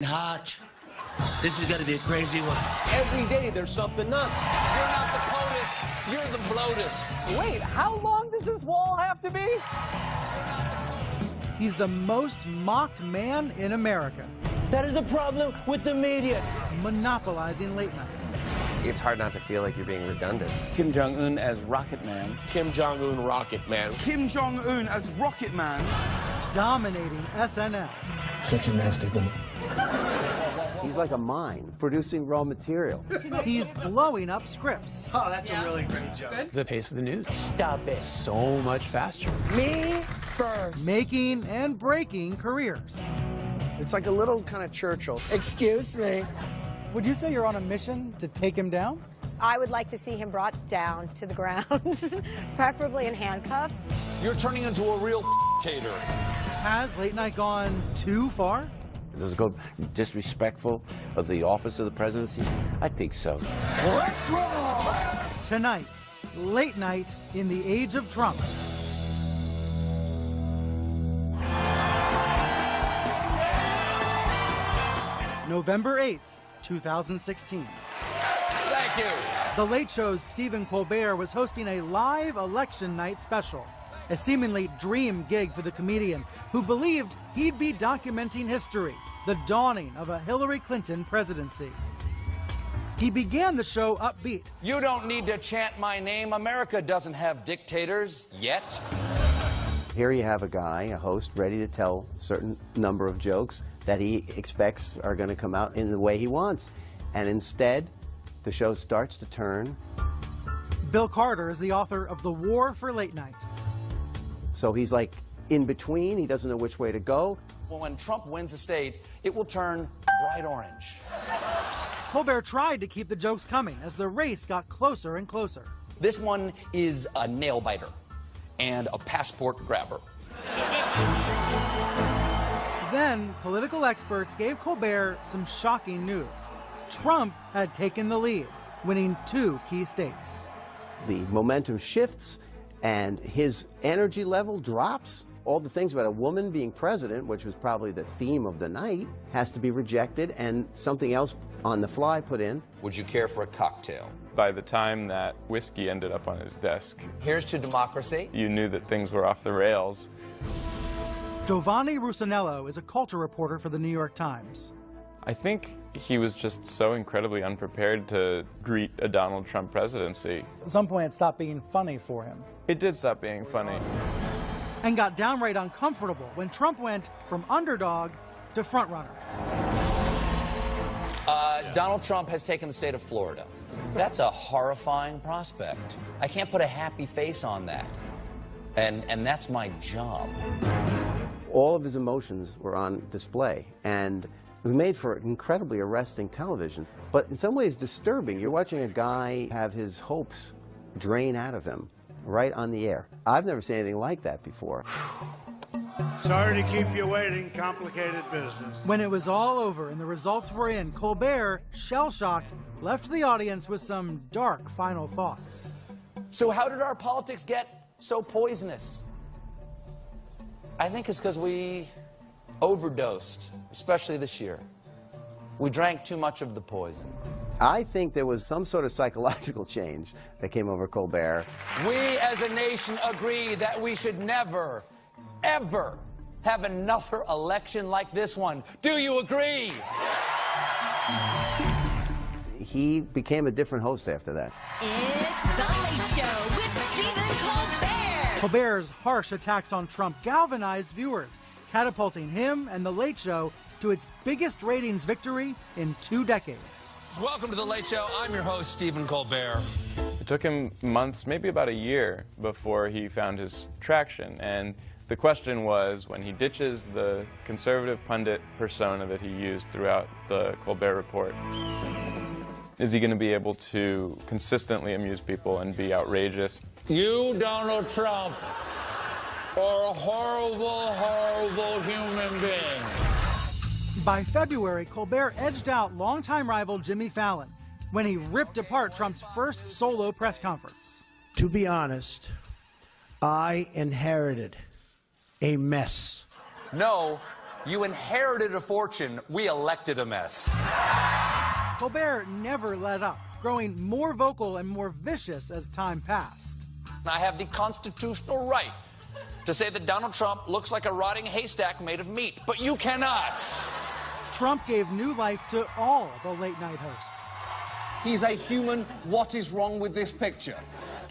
hot. This is gonna be a crazy one. Every day there's something nuts. You're not the POTUS, you're the bloatus. Wait, how long does this wall have to be? He's the most mocked man in America. That is the problem with the media. Monopolizing late night. It's hard not to feel like you're being redundant. Kim Jong-un as Rocket Man. Kim Jong-un Rocket Man. Kim Jong-un as Rocket Man. Dominating SNL. Such a nasty woman. He's like a mine, producing raw material. He's blowing up scripts. Oh, that's a really great joke. Good. The pace of the news. Stop it. So much faster. Me first. Making and breaking careers. It's like a little kind of Churchill. Excuse me. Would you say you're on a mission to take him down? I would like to see him brought down to the ground, preferably in handcuffs. You're turning into a real tater. Has late night gone too far? Does it go disrespectful of the office of the presidency? I think so. Tonight, late night in the age of Trump. November 8th, 2016. Thank you. The Late Show's Stephen Colbert was hosting a live election night special, a seemingly dream gig for the comedian who believed he'd be documenting history, the dawning of a Hillary Clinton presidency. He began the show upbeat. You don't need to chant my name. America doesn't have dictators yet. Here you have a guy, a host, ready to tell a certain number of jokes that he expects are going to come out in the way he wants. And instead, the show starts to turn. Bill Carter is the author of The War for Late Night. So he's like in between. He doesn't know which way to go. Well, when Trump wins the state, it will turn bright orange. Colbert tried to keep the jokes coming as the race got closer and closer. This one is a nail biter and a passport grabber. Then, political experts gave Colbert some shocking news. Trump had taken the lead, winning 2 key states. The momentum shifts and his energy level drops. All the things about a woman being president, which was probably the theme of the night, has to be rejected and something else on the fly put in. Would you care for a cocktail? By the time that whiskey ended up on his desk, Here's to democracy. you knew that things were off the rails. Giovanni Russinello is a culture reporter for the New York Times. I think he was just so incredibly unprepared to greet a Donald Trump presidency. At some point, it stopped being funny for him. It did stop being funny. And got downright uncomfortable when Trump went from underdog to frontrunner. Donald Trump has taken the state of Florida. That's a horrifying prospect. I can't put a happy face on that. And that's my job. All of his emotions were on display, and it was made for incredibly arresting television, but in some ways disturbing. You're watching a guy have his hopes drain out of him right on the air. I've never seen anything like that before. Sorry to keep you waiting. Complicated business. When it was all over and the results were in, Colbert, shell-shocked, left the audience with some dark final thoughts. So how did our politics get so poisonous? I think it's because we overdosed, especially this year. We drank too much of the poison. I think there was some sort of psychological change that came over Colbert. We as a nation agree that we should never, ever have another election like this one. Do you agree? He became a different host after that. It's The Late Show with Stephen Colbert. Colbert's harsh attacks on Trump galvanized viewers, catapulting him and The Late Show to its biggest ratings victory in 2 decades. Welcome to The Late Show. I'm your host, Stephen Colbert. It took him months, maybe about a year, before he found his traction. And the question was, when he ditches the conservative pundit persona that he used throughout the Colbert Report, is he going to be able to consistently amuse people and be outrageous? You, Donald Trump, are a horrible, horrible human being. By February, Colbert edged out longtime rival Jimmy Fallon when he ripped apart Trump's first solo press conference. To be honest, I inherited a mess. No, You inherited a fortune. We elected a mess. Colbert never let up, growing more vocal and more vicious as time passed. I have the constitutional right to say that Donald Trump looks like a rotting haystack made of meat, but you cannot. Trump gave new life to all the late-night hosts. He's a human. What is wrong with this picture?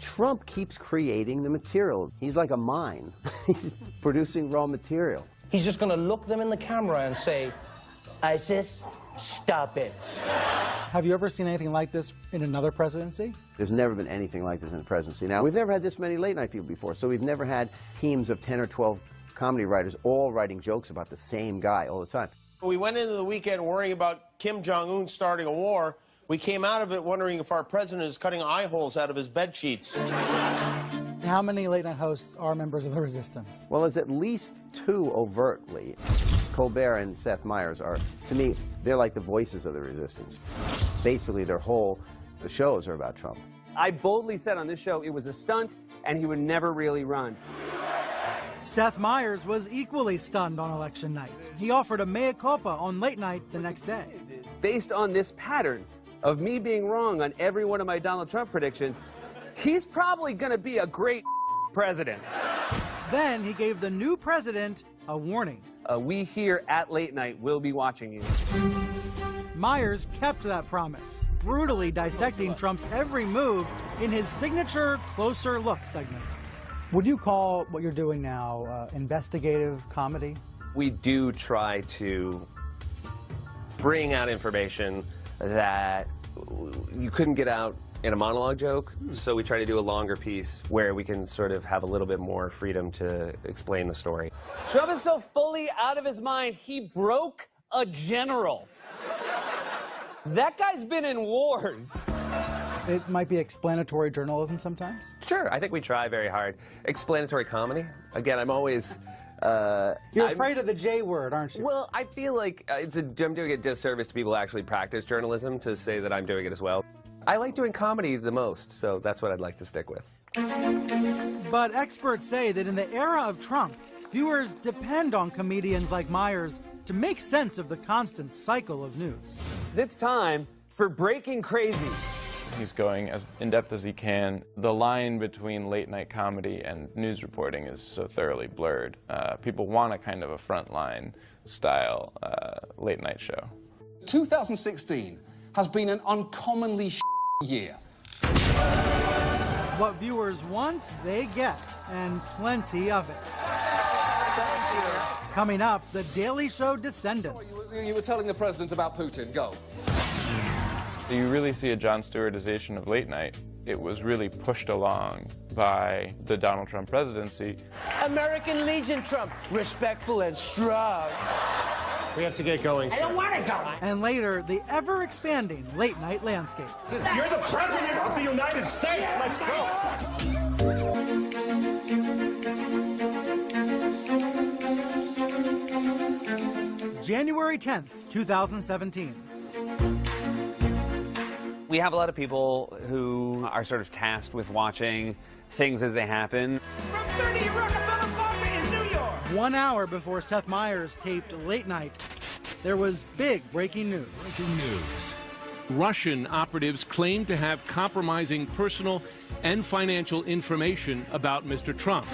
Trump keeps creating the material. He's like a mine. He's producing raw material. He's just going to look them in the camera and say, ISIS, stop it. Have you ever seen anything like this in another presidency? There's never been anything like this in the presidency. Now, we've never had this many late-night people before, so we've never had teams of 10 or 12 comedy writers all writing jokes about the same guy all the time. We went into the weekend worrying about Kim Jong-un starting a war. We came out of it wondering if our president is cutting eye holes out of his bed sheets. How many late-night hosts are members of the resistance? Well, it's at least two overtly. Colbert and Seth Meyers are, to me, they're like the voices of the resistance. Basically, the shows are about Trump. I boldly said on this show it was a stunt and he would never really run. Seth Meyers was equally stunned on election night. He offered a mea culpa on late night the next day. Based on this pattern of me being wrong on every one of my Donald Trump predictions, he's probably going to be a great president. Then he gave the new president a warning. We here at Late Night will be watching you. Meyers kept that promise, brutally dissecting Trump's every move in his signature Closer Look segment. Would you call what you're doing now investigative comedy? We do try to bring out information that you couldn't get out in a monologue joke, so we try to do a longer piece where we can sort of have a little bit more freedom to explain the story. Trump is so fully out of his mind, he broke a general. That guy's been in wars. It might be explanatory journalism sometimes? Sure, I think we try very hard. Explanatory comedy? Again, I'm always... You're afraid of the J word, aren't you? Well, I feel like I'm doing a disservice to people who actually practice journalism to say that I'm doing it as well. I like doing comedy the most, so that's what I'd like to stick with. But experts say that in the era of Trump, viewers depend on comedians like Meyers to make sense of the constant cycle of news. It's time for Breaking Crazy. He's going as in-depth as he can. The line between late-night comedy and news reporting is so thoroughly blurred. People want a kind of a frontline style late-night show. 2016 has been an uncommonly year. What viewers want, they get, and plenty of it. Coming up, The Daily Show descendants. You were telling the president about Putin. Go. You really see a Jon Stewartization of late night. It was really pushed along by the Donald Trump presidency. American Legion Trump, respectful and strong. We have to get going, sir. I don't want to go. And later, the ever-expanding late-night landscape. You're the president of the United States. Let's go. January 10th, 2017. We have a lot of people who are sort of tasked with watching things as they happen. From 30 Rockefeller Plaza in New York. 1 hour before Seth Meyers taped Late Night, there was big breaking news. Breaking news. Russian operatives claim to have compromising personal and financial information about Mr. Trump.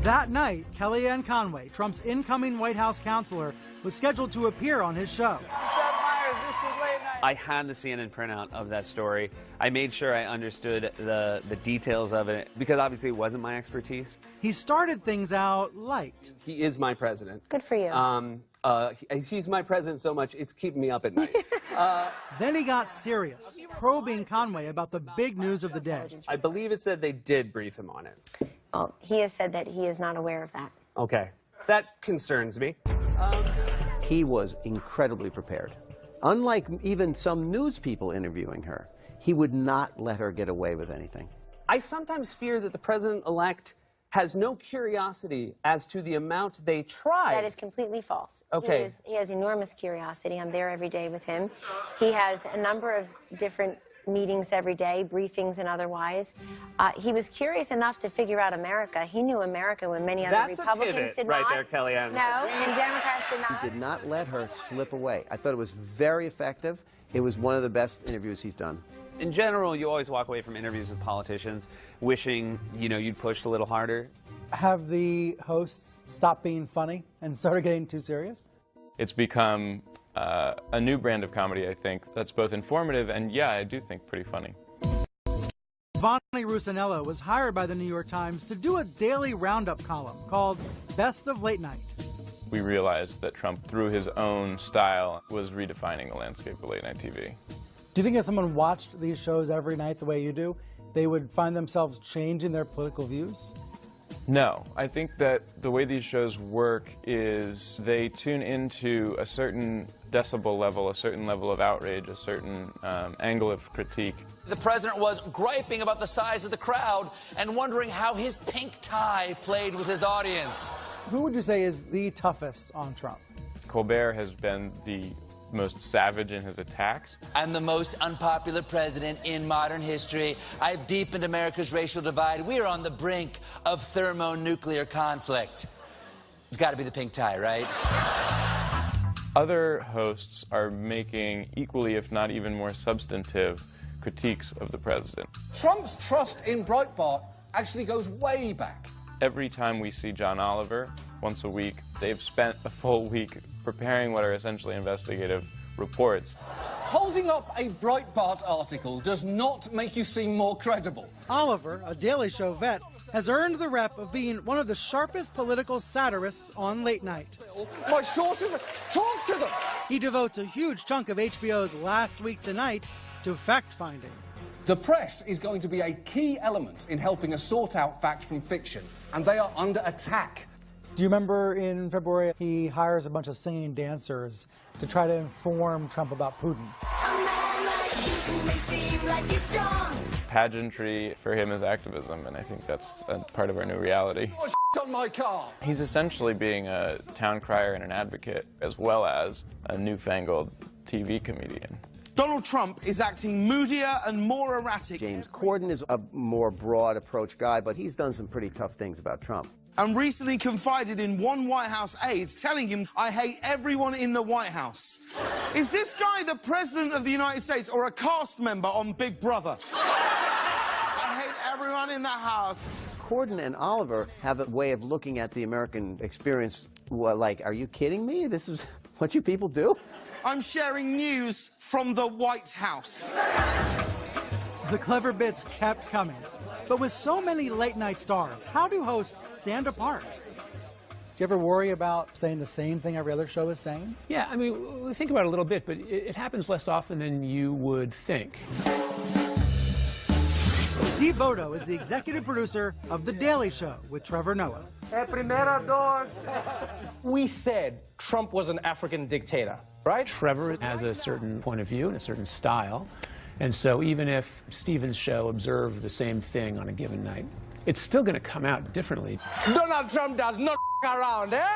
That night, Kellyanne Conway, Trump's incoming White House counselor, was scheduled to appear on his show. I had the CNN printout of that story. I made sure I understood the details of it, because obviously it wasn't my expertise. He started things out light. He is my president. Good for you. He's my president so much, it's keeping me up at night. Then he got serious, probing Conway about the big news of the day. I believe it said they did brief him on it. Well, he has said that he is not aware of that. Okay. That concerns me. He was incredibly prepared. Unlike even some news people interviewing her, he would not let her get away with anything. I sometimes fear that the president-elect has no curiosity as to the amount they tried. That is completely false. Okay. He has enormous curiosity. I'm there every day with him. He has a number of different meetings every day, briefings and otherwise. He was curious enough to figure out America. He knew America when many other Republicans did not. Right there, Kellyanne. No, and Democrats did not. He did not let her slip away. I thought it was very effective. It was one of the best interviews he's done. In general, you always walk away from interviews with politicians wishing, you'd pushed a little harder. Have the hosts stopped being funny and started getting too serious? It's become a new brand of comedy, I think, that's both informative and, yeah, I do think pretty funny. Vonnie Rusinello was hired by the New York Times to do a daily roundup column called Best of Late Night. We realized that Trump, through his own style, was redefining the landscape of late-night TV. Do you think if someone watched these shows every night the way you do, they would find themselves changing their political views? No. I think that the way these shows work is they tune into a certain decibel level, a certain level of outrage, a certain angle of critique. The president was griping about the size of the crowd and wondering how his pink tie played with his audience. Who would you say is the toughest on Trump? Colbert has been the most savage in his attacks. I'm the most unpopular president in modern history. I've deepened America's racial divide. We are on the brink of thermonuclear conflict. It's got to be the pink tie, right? Other hosts are making equally, if not even more substantive, critiques of the president. Trump's trust in Breitbart actually goes way back. Every time we see John Oliver, once a week, they've spent a full week preparing what are essentially investigative reports. Holding up a Breitbart article does not make you seem more credible. Oliver, a Daily Show vet, has earned the rep of being one of the sharpest political satirists on late night. My sources, talk to them! He devotes a huge chunk of HBO's Last Week Tonight to fact-finding. The press is going to be a key element in helping us sort out fact from fiction, and they are under attack. Do you remember in February he hires a bunch of singing dancers to try to inform Trump about Putin? Pageantry for him is activism, and I think that's a part of our new reality. Oh, on my car! He's essentially being a town crier and an advocate, as well as a newfangled TV comedian. Donald Trump is acting moodier and more erratic. James Corden is a more broad approach guy, but he's done some pretty tough things about Trump. And recently confided in one White House aide, telling him, "I hate everyone in the White House." Is this guy the President of the United States or a cast member on Big Brother? I hate everyone in the house. Corden and Oliver have a way of looking at the American experience like, are you kidding me? This is what you people do? I'm sharing news from the White House. The clever bits kept coming. But with so many late-night stars, how do hosts stand apart? Do you ever worry about saying the same thing every other show is saying? Yeah, I mean, we think about it a little bit, but it happens less often than you would think. Steve Bodo is the executive producer of The Daily Show with Trevor Noah. We said Trump was an African dictator, right? Trevor has a certain point of view and a certain style. And so even if Stephen's show observed the same thing on a given night, it's still going to come out differently. Donald Trump does not around, eh?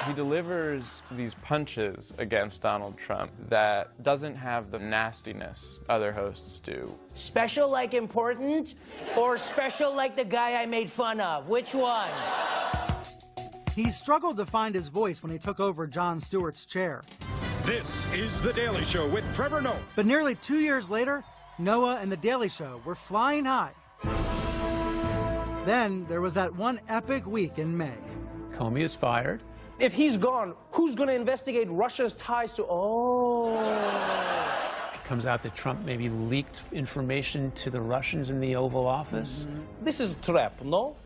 He delivers these punches against Donald Trump that doesn't have the nastiness other hosts do. Special like important, or special like the guy I made fun of? Which one? He struggled to find his voice when he took over Jon Stewart's chair. This is The Daily Show with Trevor Noah. But nearly 2 years later, Noah and The Daily Show were flying high. Then there was that one epic week in May. Comey is fired. If he's gone, who's going to investigate Russia's ties to... Oh. It comes out that Trump maybe leaked information to the Russians in the Oval Office. This is a trap, no?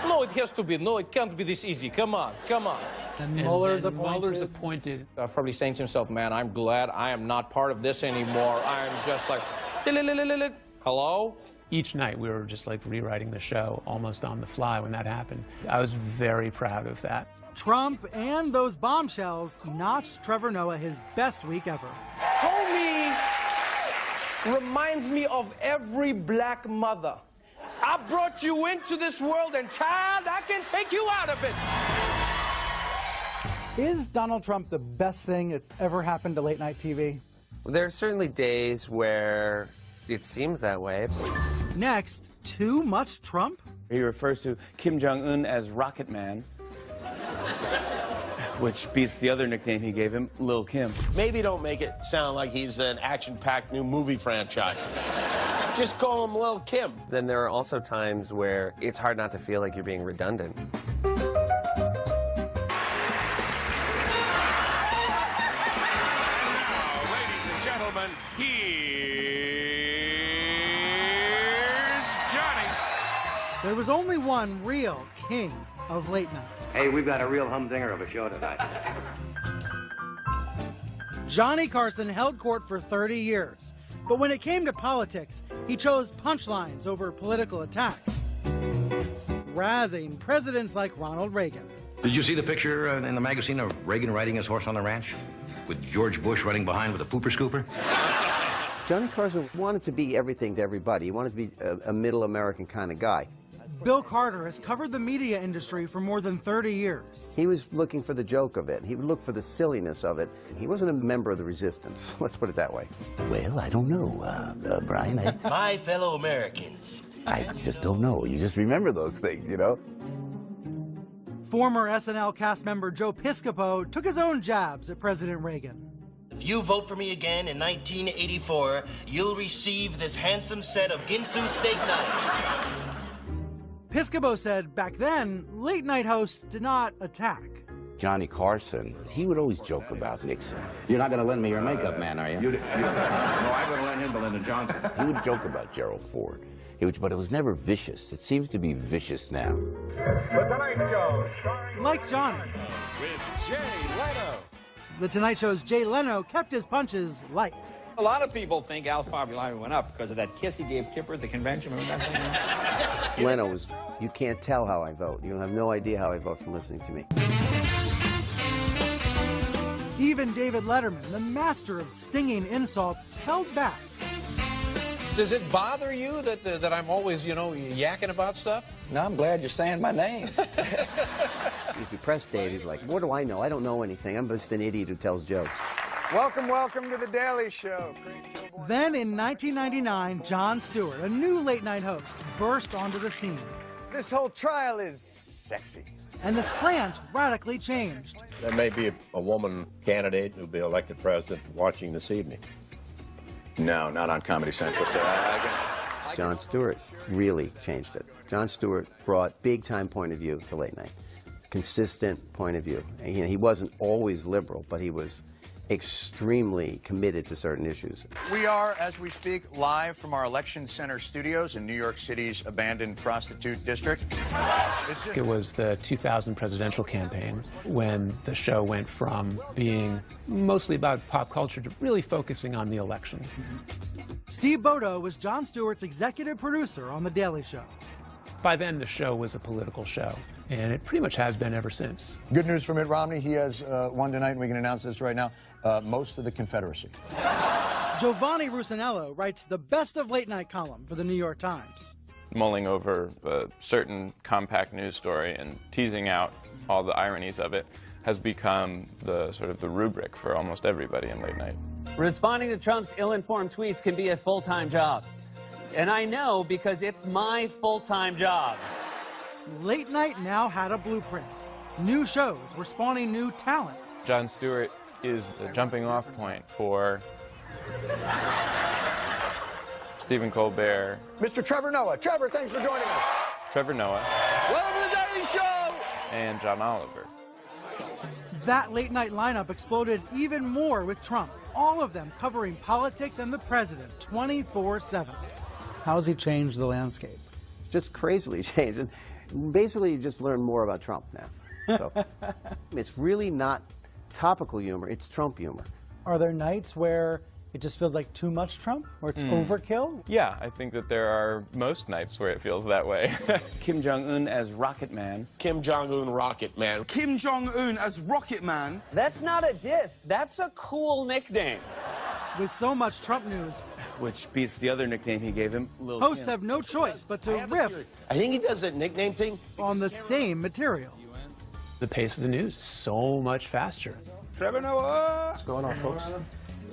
No, it has to be. No, it can't be this easy. Come on, come on. And Mueller's appointed. Probably saying to himself, man, I'm glad I am not part of this anymore. I'm just like, hello? Each night we were just like rewriting the show almost on the fly when that happened. I was very proud of that. Trump and those bombshells notched Trevor Noah his best week ever. Comey reminds me of every black mother. I brought you into this world, and child, I can take you out of it. Is Donald Trump the best thing that's ever happened to late-night TV? There are certainly days where it seems that way. Next, too much Trump? He refers to Kim Jong-un as Rocket Man, which beats the other nickname he gave him, Lil Kim. Maybe don't make it sound like he's an action-packed new movie franchise. Just call him Lil Kim. Then there are also times where it's hard not to feel like you're being redundant. Ladies and gentlemen, here's Johnny. There was only one real king of late night. Hey, we've got a real humdinger of a show tonight. Johnny Carson held court for 30 years, but when it came to politics, he chose punchlines over political attacks, razzing presidents like Ronald Reagan. Did you see the picture in the magazine of Reagan riding his horse on the ranch? With George Bush running behind with a pooper scooper? Johnny Carson wanted to be everything to everybody. He wanted to be a middle American kind of guy. Bill Carter has covered the media industry for more than 30 years. He was looking for the joke of it. He would look for the silliness of it. He wasn't a member of the resistance. Let's put it that way. Well, I don't know, Brian. My fellow Americans. I just don't know. You just remember those things, you know? Former SNL cast member Joe Piscopo took his own jabs at President Reagan. If you vote for me again in 1984, you'll receive this handsome set of Ginsu steak knives. Piscopo said back then, late night hosts did not attack. Johnny Carson, he would always joke about Nixon. You're not going to lend me your makeup man, are you? No, I'm going to lend him to Lyndon Johnson. He would joke about Gerald Ford, but it was never vicious. It seems to be vicious now. The Tonight Show, Like Johnny. with Jay Leno. The Tonight Show's Jay Leno kept his punches light. A lot of people think Al's popularity went up because of that kiss he gave Kipper at the convention. Remember that thing? Leno was, you can't tell how I vote. You have no idea how I vote from listening to me. Even David Letterman, the master of stinging insults, held back. Does it bother you that I'm always, yakking about stuff? No, I'm glad you're saying my name. If you press Dave, he's like, what do I know? I don't know anything. I'm just an idiot who tells jokes. Welcome to The Daily Show. Then in 1999, Jon Stewart, a new late-night host, burst onto the scene. This whole trial is sexy. And the slant radically changed. There may be a woman candidate who'll be elected president watching this evening. No, not on Comedy Central. So Jon Stewart really changed it. Jon Stewart brought big-time point of view to late night. Consistent point of view. And, he wasn't always liberal, but he was extremely committed to certain issues. We are, as we speak, live from our election center studios in New York City's abandoned prostitute district. It was the 2000 presidential campaign when the show went from being mostly about pop culture to really focusing on the election. Steve Bodo was Jon Stewart's executive producer on The Daily Show. By then, the show was a political show, and it pretty much has been ever since. Good news for Mitt Romney. He has won tonight, and we can announce this right now. Most of the Confederacy. Giovanni Rusinello writes the best of late night column for the New York Times. Mulling over a certain compact news story and teasing out all the ironies of it has become the sort of the rubric for almost everybody in late night. Responding to Trump's ill-informed tweets can be a full-time job. And I know because it's my full-time job. Late night now had a blueprint. New shows were spawning new talent. Jon Stewart is the jumping off point for Stephen Colbert. Mr. Trevor Noah. Trevor, thanks for joining us. Trevor Noah. Welcome to The Daily Show! And John Oliver. That late night lineup exploded even more with Trump, all of them covering politics and the president 24/7. How's he changed the landscape? Just crazily changed. And basically, you just learn more about Trump now. So it's really not topical humor, it's Trump humor. Are there nights where it just feels like too much Trump, or it's overkill? Yeah, I think that there are most nights where it feels that way. Kim Jong-un as Rocket Man. Kim Jong-un Rocket Man. Kim Jong-un as Rocket Man. That's not a diss. That's a cool nickname. With so much Trump news, Which beats the other nickname he gave him, Lil hosts Kim. have no choice but to riff I think he does that nickname thing on the same material. The pace of the news is so much faster. Trevor Noah! What's going on, folks?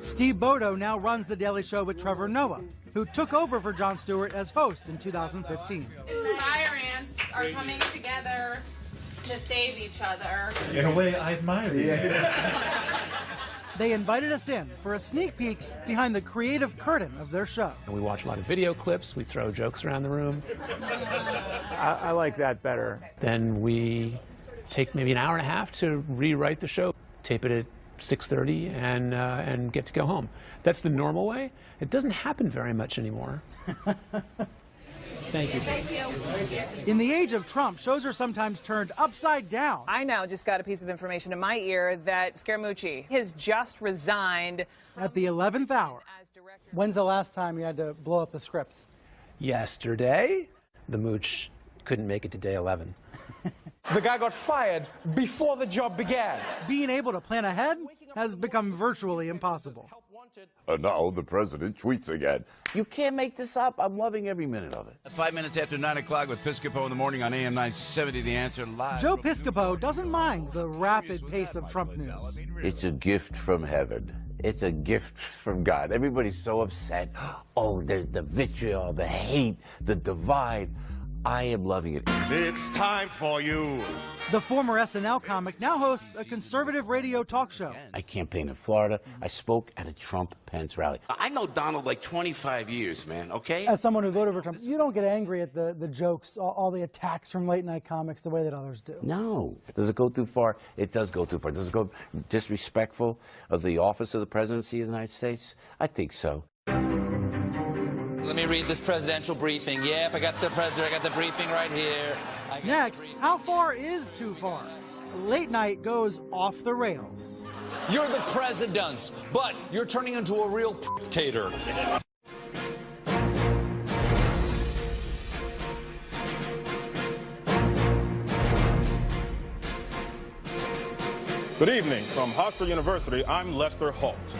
Steve Bodo now runs The Daily Show with Trevor Noah, who took over for Jon Stewart as host in 2015. Fire ants are coming together to save each other. In a way, I admire you. They invited us in for a sneak peek behind the creative curtain of their show. And we watch a lot of video clips. We throw jokes around the room. I like that better. Then we take maybe an hour and a half to rewrite the show, tape it at 6:30, and get to go home. That's the normal way. It doesn't happen very much anymore. Thank you. In the age of Trump, shows are sometimes turned upside down. I now just got a piece of information in my ear that Scaramucci has just resigned. At the 11th hour. When's the last time you had to blow up the scripts? Yesterday, the mooch couldn't make it to day 11. The guy got fired before the job began. Being able to plan ahead has become virtually impossible. Now the president tweets again. You can't make this up. I'm loving every minute of it. 5 minutes after 9 o'clock with Piscopo in the morning on AM 970, The Answer live. Joe Piscopo doesn't mind the rapid pace of Trump news. It's a gift from heaven. It's a gift from God. Everybody's so upset. Oh, there's the vitriol, the hate, the divide. I am loving it. It's time for you. The former SNL comic now hosts a conservative radio talk show. I campaigned in Florida. I spoke at a Trump-Pence rally. I know Donald like 25 years, man, okay? As someone who voted for Trump, you don't get angry at the jokes, all the attacks from late-night comics the way that others do. No. Does it go too far? It does go too far. Does it go disrespectful of the office of the presidency of the United States? I think so. Let me read this presidential briefing. Yep, I got the president, I got the briefing right here. Next, how far is too far? Late night goes off the rails. You're the president, but you're turning into a real dictator. Good evening. From Hartford University, I'm Lester Holt.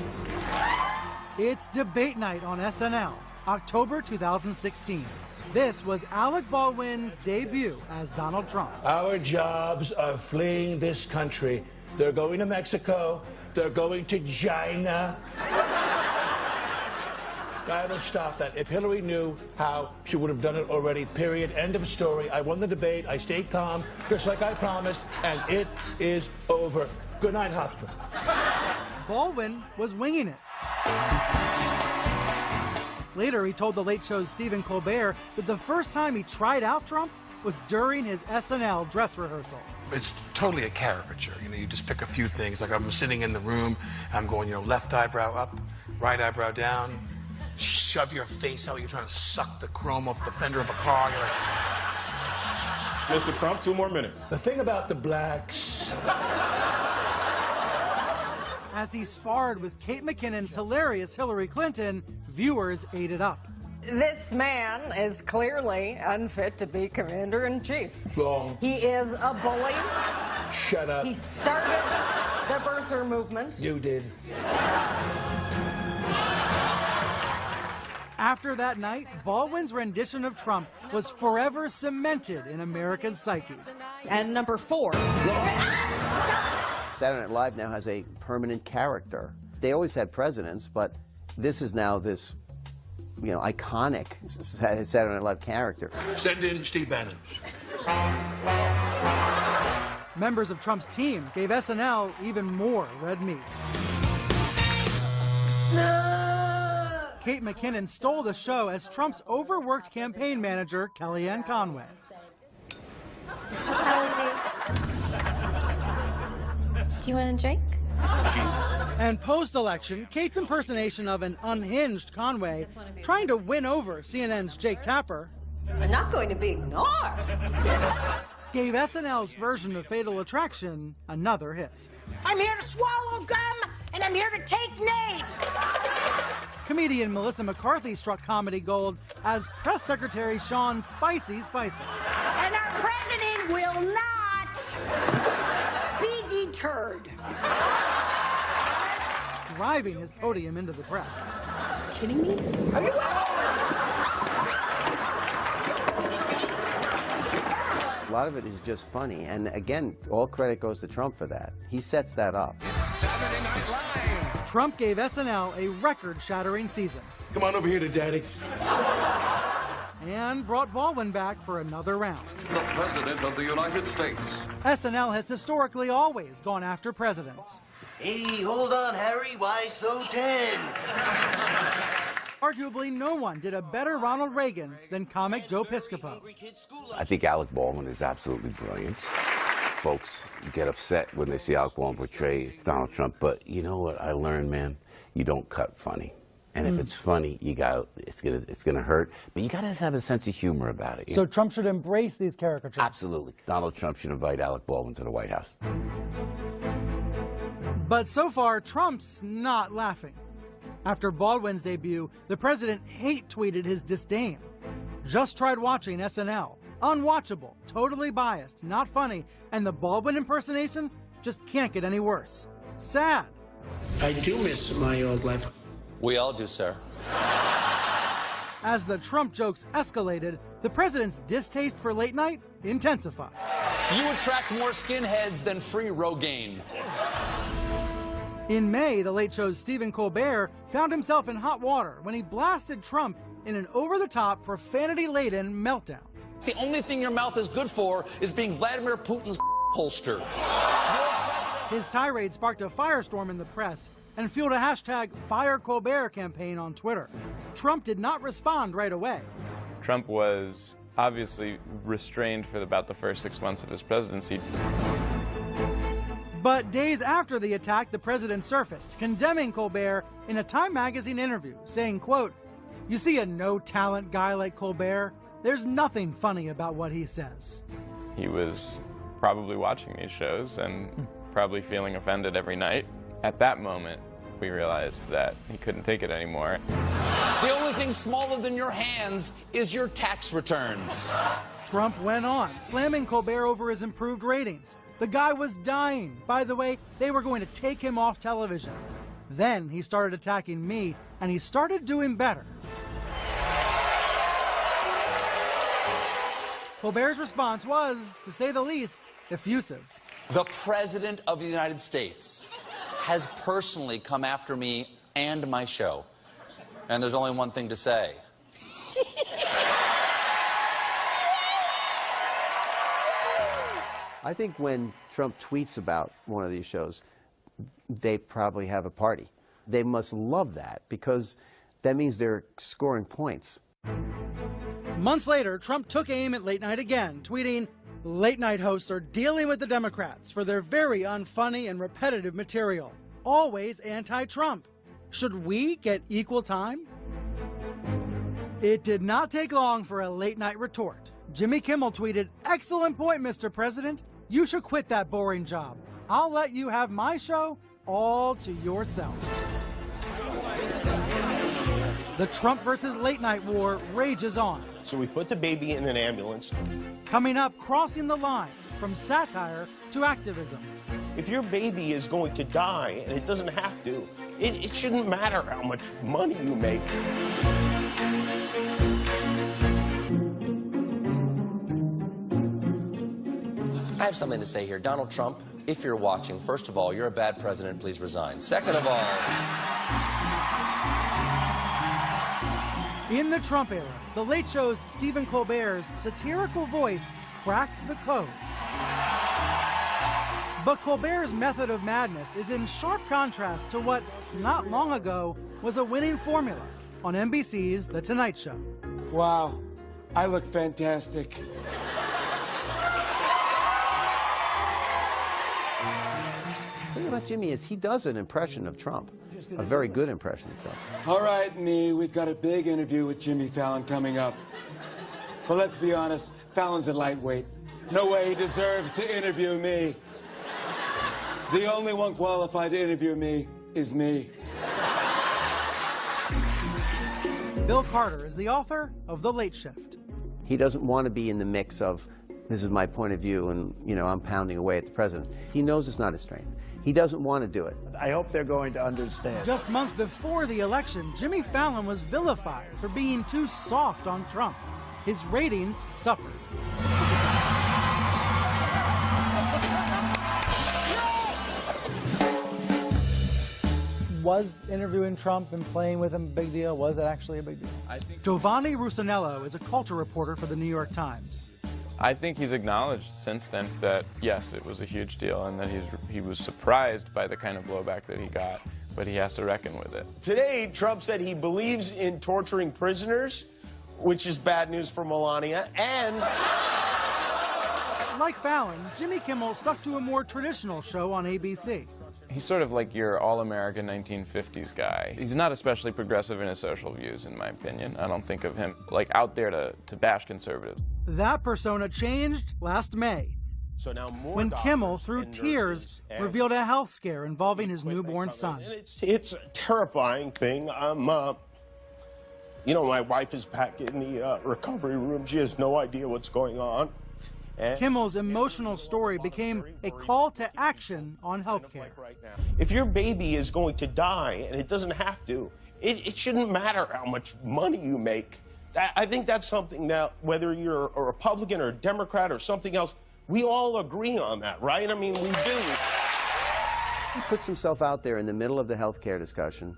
It's debate night on SNL, October 2016. This was Alec Baldwin's debut as Donald Trump. Our jobs are fleeing this country. They're going to Mexico. They're going to China. Gotta stop that. If Hillary knew how, she would have done it already, period. End of story. I won the debate. I stayed calm, just like I promised, and it is over. Good night, Hofstra. Baldwin was winging it. Later, he told The Late Show's Stephen Colbert that the first time he tried out Trump was during his SNL dress rehearsal. It's totally a caricature. You know, you just pick a few things. Like I'm sitting in the room, I'm going, you know, left eyebrow up, right eyebrow down, shove your face out, you're trying to suck the chrome off the fender of a car. You're like... Mr. Trump, 2 more minutes. The thing about the blacks... As he sparred with Kate McKinnon's hilarious Hillary Clinton, viewers ate it up. This man is clearly unfit to be commander-in-chief. Wrong. He is a bully. Shut up. He started the birther movement. You did. After that night, Baldwin's rendition of Trump was forever cemented in America's psyche. And number 4. Saturday Night Live now has a permanent character. They always had presidents, but this is now this, you know, iconic Saturday Night Live character. Send in Steve Bannon. Members of Trump's team gave SNL even more red meat. No! Kate McKinnon stole the show as Trump's overworked campaign manager, Kellyanne Conway. Do you want a drink? And post-election, Kate's impersonation of an unhinged Conway trying to win over CNN's Jake Tapper I'm not going to be ignored. gave SNL's version of Fatal Attraction another hit. I'm here to swallow gum, and I'm here to take names. Comedian Melissa McCarthy struck comedy gold as Press Secretary Sean Spicy Spicer. And our president will not be deterred. Driving his podium into the press. Kidding me? Are you? A lot of it is just funny, and again, all credit goes to Trump for that. He sets that up. Trump gave SNL a record-shattering season. Come on over here to Daddy. And brought Baldwin back for another round. The President of the United States. SNL has historically always gone after presidents. Hey, hold on, Harry. Why so tense? Arguably, no one did a better Ronald Reagan than comic Joe Piscopo. I think Alec Baldwin is absolutely brilliant. Folks get upset when they see Alec Baldwin portray Donald Trump, but you know what I learned, man? You don't cut funny. And if it's funny, it's gonna hurt, but you gotta have a sense of humor about it. So Trump should embrace these caricatures? Absolutely. Donald Trump should invite Alec Baldwin to the White House. But so far, Trump's not laughing. After Baldwin's debut, the president hate-tweeted his disdain. Just tried watching SNL. Unwatchable, totally biased, not funny, and the Baldwin impersonation just can't get any worse. Sad. I do miss my old life. We all do, sir. As the Trump jokes escalated, the president's distaste for late night intensified. You attract more skinheads than free Rogaine. In May, The Late Show's Stephen Colbert found himself in hot water when he blasted Trump in an over-the-top, profanity-laden meltdown. The only thing your mouth is good for is being Vladimir Putin's holster. His tirade sparked a firestorm in the press and fueled a hashtag #FireColbert campaign on Twitter. Trump did not respond right away. Trump was obviously restrained for about the first 6 months of his presidency. But days after the attack, the president surfaced, condemning Colbert in a Time magazine interview, saying, quote, "You see a no-talent guy like Colbert? There's nothing funny about what he says." He was probably watching these shows and probably feeling offended every night. At that moment, we realized that he couldn't take it anymore. The only thing smaller than your hands is your tax returns. Trump went on, slamming Colbert over his improved ratings. The guy was dying. By the way, they were going to take him off television. Then he started attacking me, and he started doing better. Colbert's response was, to say the least, effusive. The President of the United States has personally come after me and my show. And there's only one thing to say. I think when Trump tweets about one of these shows, they probably have a party. They must love that because that means they're scoring points. Months later, Trump took aim at late night again, tweeting, "Late night hosts are dealing with the Democrats for their very unfunny and repetitive material. Always anti-Trump. Should we get equal time?" It did not take long for a late night retort. Jimmy Kimmel tweeted, "Excellent point, Mr. President. You should quit that boring job. I'll let you have my show all to yourself." The Trump versus late night war rages on. So we put the baby in an ambulance. Coming up, crossing the line from satire to activism. If your baby is going to die, and it doesn't have to, it shouldn't matter how much money you make. I have something to say here. Donald Trump, if you're watching, first of all, you're a bad president, please resign. Second of all... In the Trump era, The Late Show's Stephen Colbert's satirical voice cracked the code. But Colbert's method of madness is in sharp contrast to what, not long ago, was a winning formula on NBC's The Tonight Show. Wow, I look fantastic. The thing about Jimmy is he does an impression of Trump, a very good impression of Trump. All right, Nee, we've got a big interview with Jimmy Fallon coming up. But let's be honest, Fallon's a lightweight. No way he deserves to interview me. The only one qualified to interview me is me. Bill Carter is the author of The Late Shift. He doesn't want to be in the mix of, this is my point of view, and, you know, I'm pounding away at the president. He knows it's not his strength. He doesn't want to do it. I hope they're going to understand. Just months before the election, Jimmy Fallon was vilified for being too soft on Trump. His ratings suffered. Was interviewing Trump and playing with him a big deal? Was that actually a big deal? Giovanni Rusinello is a culture reporter for the New York Times. I think he's acknowledged since then that, yes, it was a huge deal and that he was surprised by the kind of blowback that he got, but he has to reckon with it. Today, Trump said he believes in torturing prisoners, which is bad news for Melania, and... Like Fallon, Jimmy Kimmel stuck to a more traditional show on ABC. He's sort of like your all-American 1950s guy. He's not especially progressive in his social views, in my opinion. I don't think of him like out there to bash conservatives. That persona changed last May, So now more when Kimmel, doctors through and tears, nurses and- revealed a health scare involving his newborn son. It's a terrifying thing. You know, my wife is back in the recovery room. She has no idea what's going on. And Kimmel's emotional story became a call to action on healthcare. if your baby is going to die, and it doesn't have to, it shouldn't matter how much money you make. I think that's something that, whether you're a Republican or a Democrat or something else, we all agree on that, right? I mean, we do. He puts himself out there in the middle of the healthcare discussion.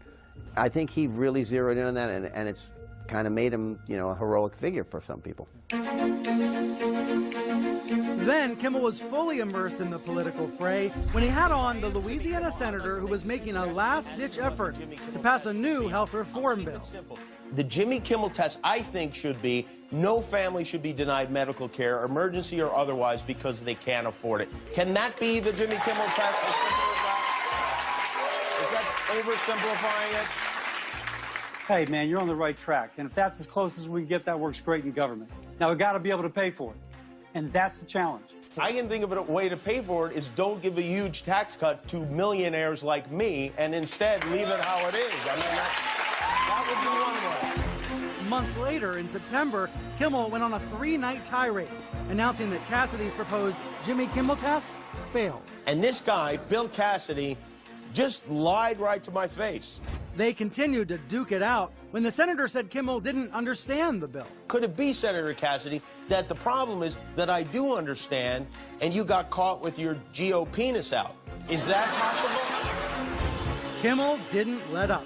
I think he really zeroed in on that, and it's kind of made him, you know, a heroic figure for some people. Then Kimmel was fully immersed in the political fray when he had on the Louisiana senator who was making a last-ditch effort to pass a new health reform bill. The Jimmy Kimmel test, I think, should be no family should be denied medical care, emergency or otherwise, because they can't afford it. Can that be the Jimmy Kimmel test? As simple as that? Is that oversimplifying it? Hey, man, you're on the right track. And if that's as close as we can get, that works great in government. Now, we've got to be able to pay for it. And that's the challenge. I can think of a way to pay for it is don't give a huge tax cut to millionaires like me and instead leave it how it is. I mean, that would be one way. Months later, in September, Kimmel went on a 3-night tirade, announcing that Cassidy's proposed Jimmy Kimmel test failed. And this guy, Bill Cassidy, just lied right to my face. They continued to duke it out when the senator said Kimmel didn't understand the bill. Could it be, Senator Cassidy, that the problem is that I do understand and you got caught with your Geo penis out? Is that possible? Kimmel didn't let up.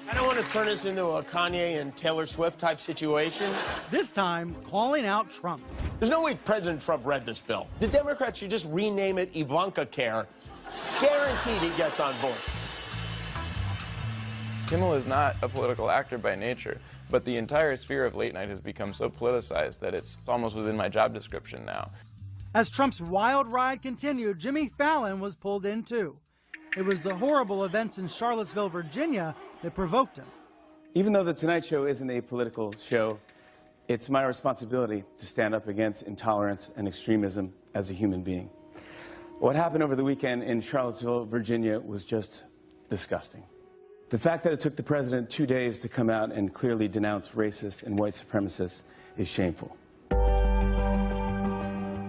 I don't want to turn this into a Kanye and Taylor Swift type situation. This time, calling out Trump. There's no way President Trump read this bill. The Democrats should just rename it Ivanka Care. Guaranteed he gets on board. Kimmel is not a political actor by nature, but the entire sphere of late night has become so politicized that it's almost within my job description now. As Trump's wild ride continued, Jimmy Fallon was pulled in too. It was the horrible events in Charlottesville, Virginia that provoked him. Even though The Tonight Show isn't a political show, it's my responsibility to stand up against intolerance and extremism as a human being. What happened over the weekend in Charlottesville, Virginia was just disgusting. The fact that it took the president 2 days to come out and clearly denounce racists and white supremacists is shameful.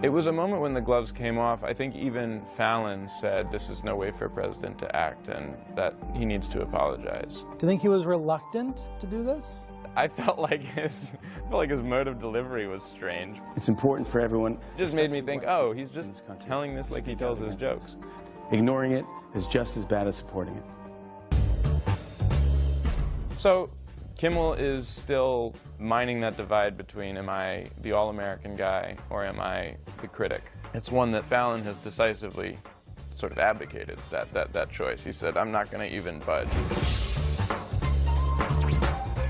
It was a moment when the gloves came off. I think even Fallon said this is no way for a president to act and that he needs to apologize. Do you think he was reluctant to do this? I felt like his mode of delivery was strange. It's important for everyone. It just made me think, oh, he's just telling this like he tells his jokes. Ignoring it is just as bad as supporting it. So Kimmel is still mining that divide between am I the all-American guy or am I the critic? It's one that Fallon has decisively sort of abdicated, that choice. He said, I'm not going to even budge.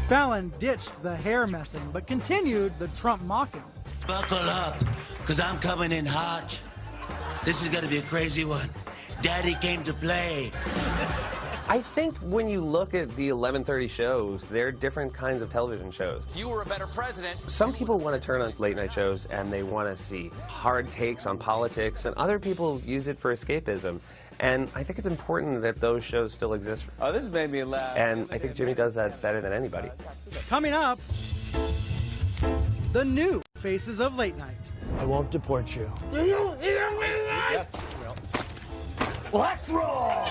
Fallon ditched the hair messing, but continued the Trump mocking. Buckle up, because I'm coming in hot. This is going to be a crazy one. Daddy came to play. I think when you look at the 11:30 shows, they're different kinds of television shows. If you were a better president. Some people want to turn on late night shows and they want to see hard takes on politics, and other people use it for escapism. And I think it's important that those shows still exist. Oh, this made me laugh. And I think Jimmy does that better than anybody. Coming up, the new faces of late night. I won't deport you. Do you hear me? Yes, well. Let's roll!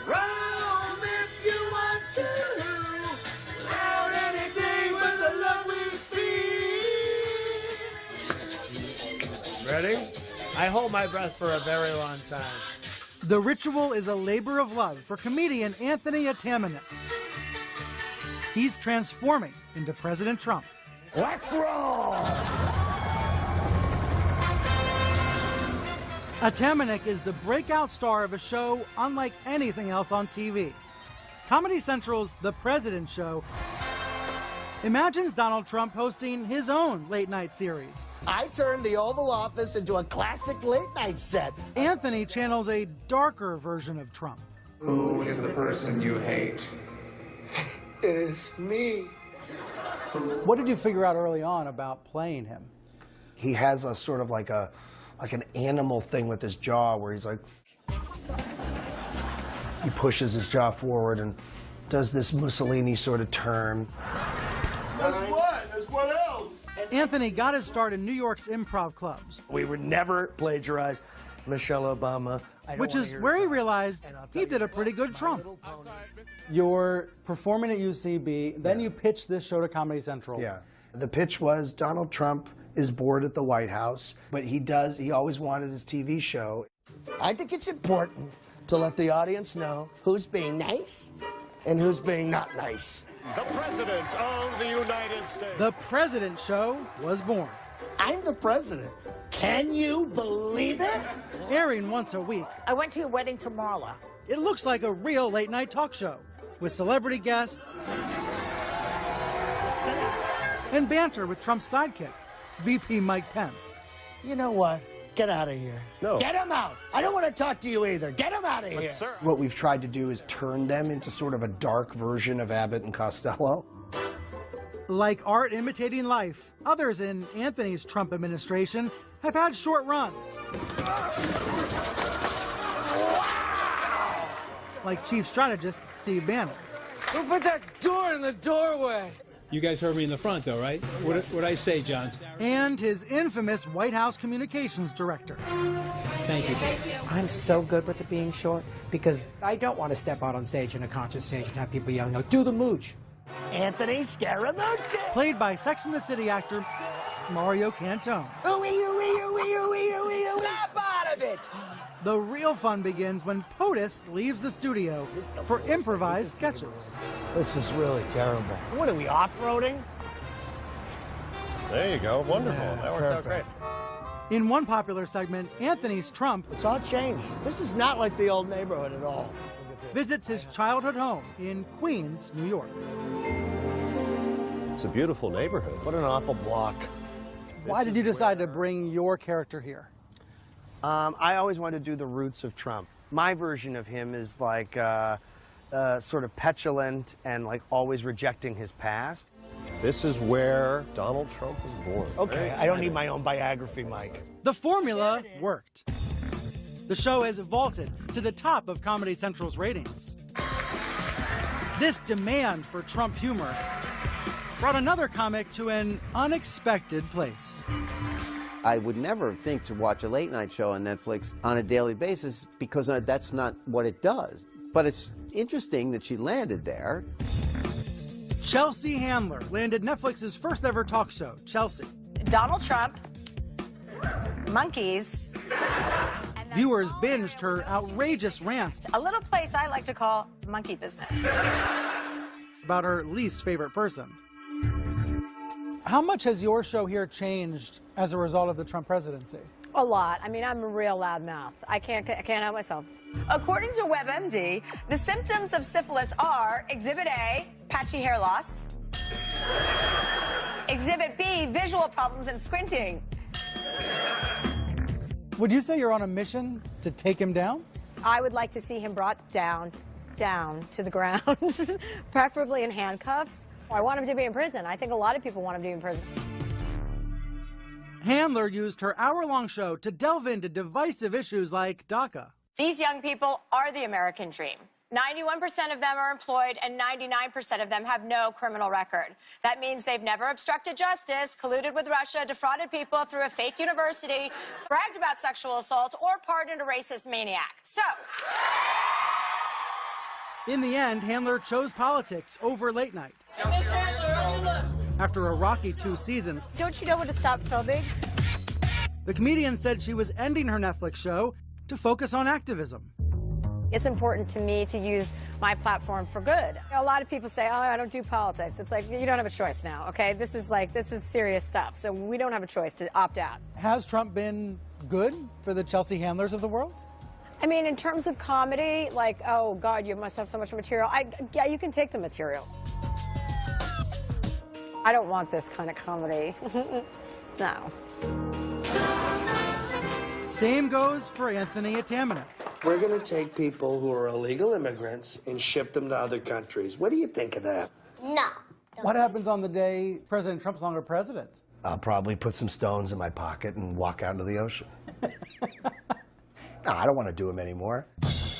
Round if you want to. Without anything but the love we feel. Ready? I hold my breath for a very long time. The ritual is a labor of love for comedian Anthony Atamanuik. He's transforming into President Trump. Let's roll! Atamanuik is the breakout star of a show unlike anything else on TV. Comedy Central's The President Show imagines Donald Trump hosting his own late-night series. I turned the Oval Office into a classic late-night set. Anthony channels a darker version of Trump. Who is the person you hate? It is me. What did you figure out early on about playing him? He has a sort of like an animal thing with his jaw where he's like, he pushes his jaw forward and does this Mussolini sort of turn. That's what? That's what else? Anthony got his start in New York's improv clubs. We would never plagiarize Michelle Obama. Which is where he realized he did a pretty good Trump. You're performing at UCB, then you pitched this show to Comedy Central. Yeah. The pitch was Donald Trump is bored at the White House, but he always wanted his TV show. I think it's important to let the audience know who's being nice and who's being not nice. The President of the United States. The President Show was born. I'm the president. Can you believe it? Airing once a week. I went to your wedding to Marla. It looks like a real late-night talk show with celebrity guests and banter with Trump's sidekick, VP Mike Pence. You know what? Get out of here. No. Get him out. I don't want to talk to you either. Get him out of here. Sir. What we've tried to do is turn them into sort of a dark version of Abbott and Costello. Like art imitating life, others in Anthony's Trump administration have had short runs. Like Chief Strategist Steve Bannon. Who put that door in the doorway? You guys heard me in the front, though, right? What'd I say, John? And his infamous White House communications director. Thank you. I'm so good with it being short because I don't want to step out on stage in a concert stage and have people yelling out, "Do the mooch." Anthony Scaramucci. Played by Sex and the City actor Mario Cantone. Snap out of it! The real fun begins when POTUS leaves the studio for improvised sketches. This is really terrible. What are we, off-roading? There you go. Wonderful. That worked out great. In one popular segment, Anthony's Trump It's all changed. This is not like the old neighborhood at all. visits his childhood home in Queens, New York. It's a beautiful neighborhood. What an awful block. Why did you decide to bring your character here? I always wanted to do the roots of Trump. My version of him is like sort of petulant and like always rejecting his past. This is where Donald Trump was born. Okay, I don't need my own biography, Mike. The formula worked. The show has vaulted to the top of Comedy Central's ratings. This demand for Trump humor brought another comic to an unexpected place. I would never think to watch a late night show on Netflix on a daily basis because that's not what it does. But it's interesting that she landed there. Chelsea Handler landed Netflix's first ever talk show, Chelsea. Donald Trump, monkeys. Viewers binged her outrageous rant A little place I like to call monkey business. about her least favorite person. How much has your show here changed as a result of the Trump presidency? A lot. I mean, I'm a real loudmouth. I can't help myself. According to WebMD, the symptoms of syphilis are Exhibit A, patchy hair loss. Exhibit B, visual problems and squinting. Would you say you're on a mission to take him down? I would like to see him brought down to the ground, preferably in handcuffs. I want him to be in prison. I think a lot of people want him to be in prison. Handler used her hour-long show to delve into divisive issues like DACA. These young people are the American dream. 91% of them are employed and 99% of them have no criminal record. That means they've never obstructed justice, colluded with Russia, defrauded people through a fake university, bragged about sexual assault, or pardoned a racist maniac. So, In the end, Handler chose politics over late night. After a rocky 2 seasons, don't you know when to stop filming? The comedian said she was ending her Netflix show to focus on activism. It's important to me to use my platform for good. A lot of people say, oh, I don't do politics. It's like, you don't have a choice now, okay? This is serious stuff, so we don't have a choice to opt out. Has Trump been good for the Chelsea Handlers of the world? I mean, in terms of comedy, like, oh, God, you must have so much material. Yeah, you can take the material. I don't want this kind of comedy. No. Same goes for Anthony Atamanuik. We're going to take people who are illegal immigrants and ship them to other countries. What do you think of that? No. What happens on the day President Trump's no longer president? I'll probably put some stones in my pocket and walk out into the ocean. No, I don't want to do them anymore.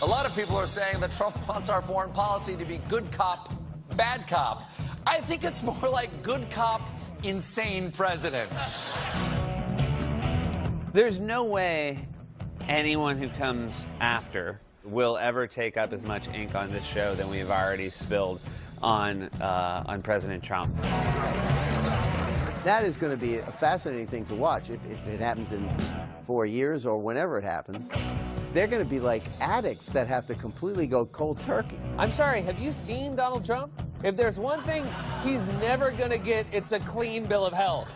A lot of people are saying that Trump wants our foreign policy to be good cop, bad cop. I think it's more like good cop, insane president. There's no way anyone who comes after will ever take up as much ink on this show than we've already spilled on President Trump. That is going to be a fascinating thing to watch if it happens in 4 years or whenever it happens. They're going to be like addicts that have to completely go cold turkey. I'm sorry, have you seen Donald Trump? If there's one thing he's never going to get, it's a clean bill of health.